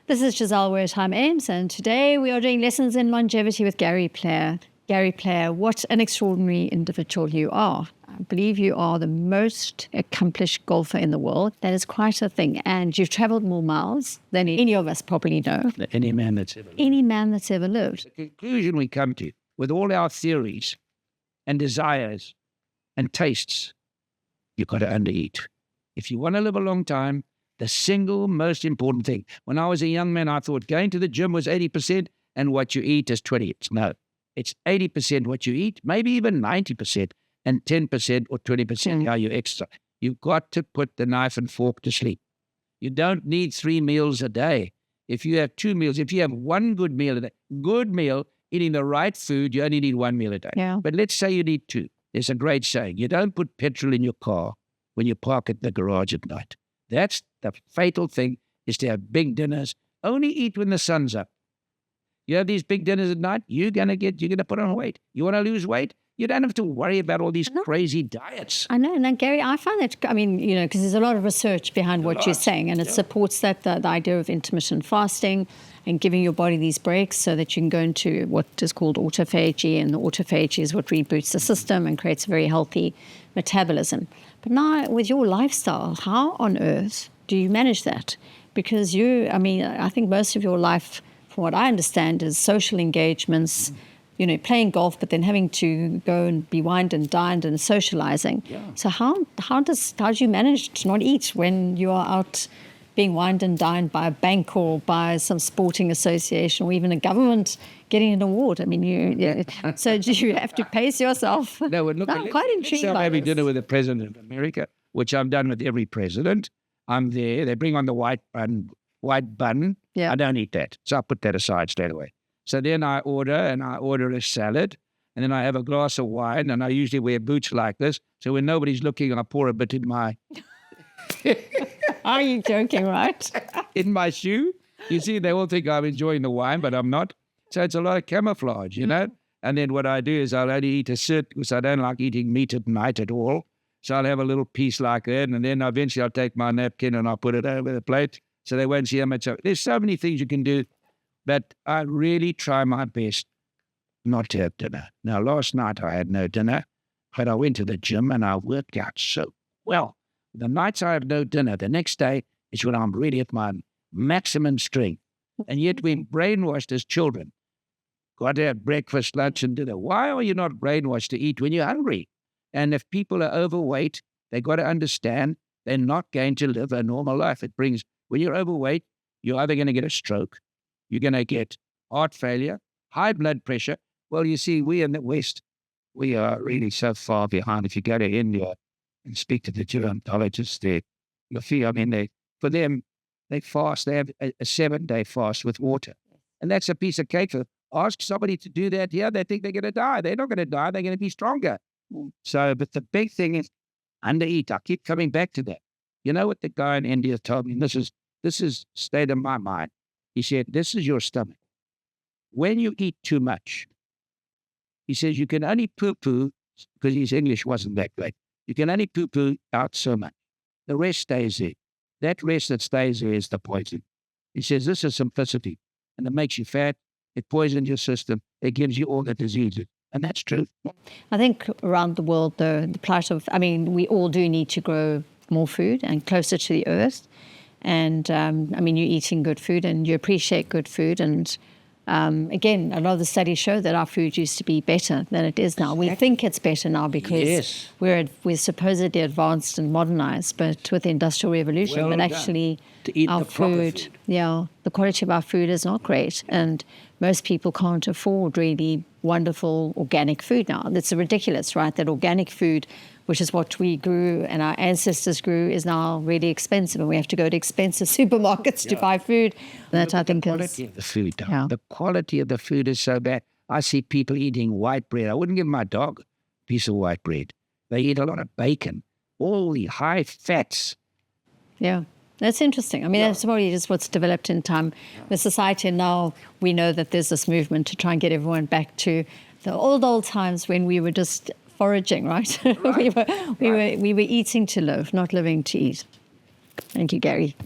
This is Gisèle Wertheim Aymés, and today we are doing lessons in longevity with Gary Player. Gary Player, what an extraordinary individual you are. I believe you are the most accomplished golfer in the world. That is quite a thing. And you've traveled more miles than any of us probably know. Any man that's ever lived. Any man that's ever lived. The conclusion we come to with all our theories and desires and tastes, you've got to undereat. If you want to live a long time, the single most important thing. When I was a young man, I thought going to the gym was 80% and what you eat is 20%. No, it's 80% what you eat, maybe even 90%, and 10% or 20% how you exercise. You've got to put the knife and fork to sleep. You don't need 3 meals a day. If you have 2 meals, if you have one good meal a day, good meal, eating the right food, you only need 1 meal a day. Yeah. But let's say you need 2. There's a great saying, you don't put petrol in your car when you park at the garage at night. That's the fatal thing, is to have big dinners. Only eat when the sun's up. You have these big dinners at night, you're gonna put on weight. You want to lose weight? You don't have to worry about all these crazy diets. I know. Now, Gary, I find that, because there's a lot of research behind what you're saying, and it supports that, the idea of intermittent fasting and giving your body these breaks so that you can go into what is called autophagy, and the autophagy is what reboots the system and creates a very healthy metabolism. But now, with your lifestyle, how on earth do you manage that? Because I think most of your life, from what I understand, is social engagements, playing golf, but then having to go and be wined and dined and socializing. Yeah. So how do you manage to not eat when you are out being wined and dined by a bank or by some sporting association or even a government getting an award? So do you have to pace yourself? No, look, I'm quite intrigued by I'm having this. dinner with the president of America, which I've done with every president. I'm there. They bring on the white bun. Yeah. I don't eat that. So I put that aside straight away. So then I order a salad, and then I have a glass of wine, and I usually wear boots like this. So when nobody's looking, I pour a bit in my... Are you joking, right? in my shoe. You see, they all think I'm enjoying the wine, but I'm not. So it's a lot of camouflage, And then what I do is I'll only eat a sit, because I don't like eating meat at night at all. So I'll have a little piece like that, and then eventually I'll take my napkin and I'll put it over the plate so they won't see how much. There's so many things you can do, but I really try my best not to have dinner. Now, last night I had no dinner, but I went to the gym and I worked out so well. The nights I have no dinner, the next day is when I'm really at my maximum strength. And yet we're brainwashed as children. Got to have breakfast, lunch, and dinner. Why are you not brainwashed to eat when you're hungry? And if people are overweight, they got to understand they're not going to live a normal life. When you're overweight, you're either going to get a stroke, you're going to get heart failure, high blood pressure. Well, you see, we in the West, we are really so far behind. If you go to India and speak to the gerontologists, for them, they fast. They have a 7-day fast with water. And that's a piece of cake. Ask somebody to do that here, they think they're going to die. They're not going to die. They're going to be stronger. So, but the big thing is undereat. I keep coming back to that. You know what the guy in India told me? This is stayed in my mind. He said, this is your stomach. When you eat too much, he says you can only poo-poo, because his English wasn't that great. You can only poo-poo out so much. The rest stays there. That rest that stays there is the poison. He says this is simplicity, and it makes you fat. It poisons your system. It gives you all the diseases. And that's true. I think around the world, the plight of, we all do need to grow more food and closer to the earth. And, you're eating good food and you appreciate good food. And, again, a lot of the studies show that our food used to be better than it is now. We think it's better now because we're supposedly advanced and modernized, but with the Industrial Revolution, but actually to eat our the proper food. The quality of our food is not great. And most people can't afford really wonderful organic food now. It's ridiculous, right? That organic food, which is what we grew and our ancestors grew, is now really expensive, and we have to go to expensive supermarkets to buy food. That I think is... The quality of the food, the quality of the food is so bad. I see people eating white bread. I wouldn't give my dog a piece of white bread. They eat a lot of bacon, all the high fats. Yeah. That's interesting. That's probably just what's developed in time with society. And now we know that there's this movement to try and get everyone back to the old times when we were just foraging, right? we were eating to live, not living to eat. Thank you, Gary.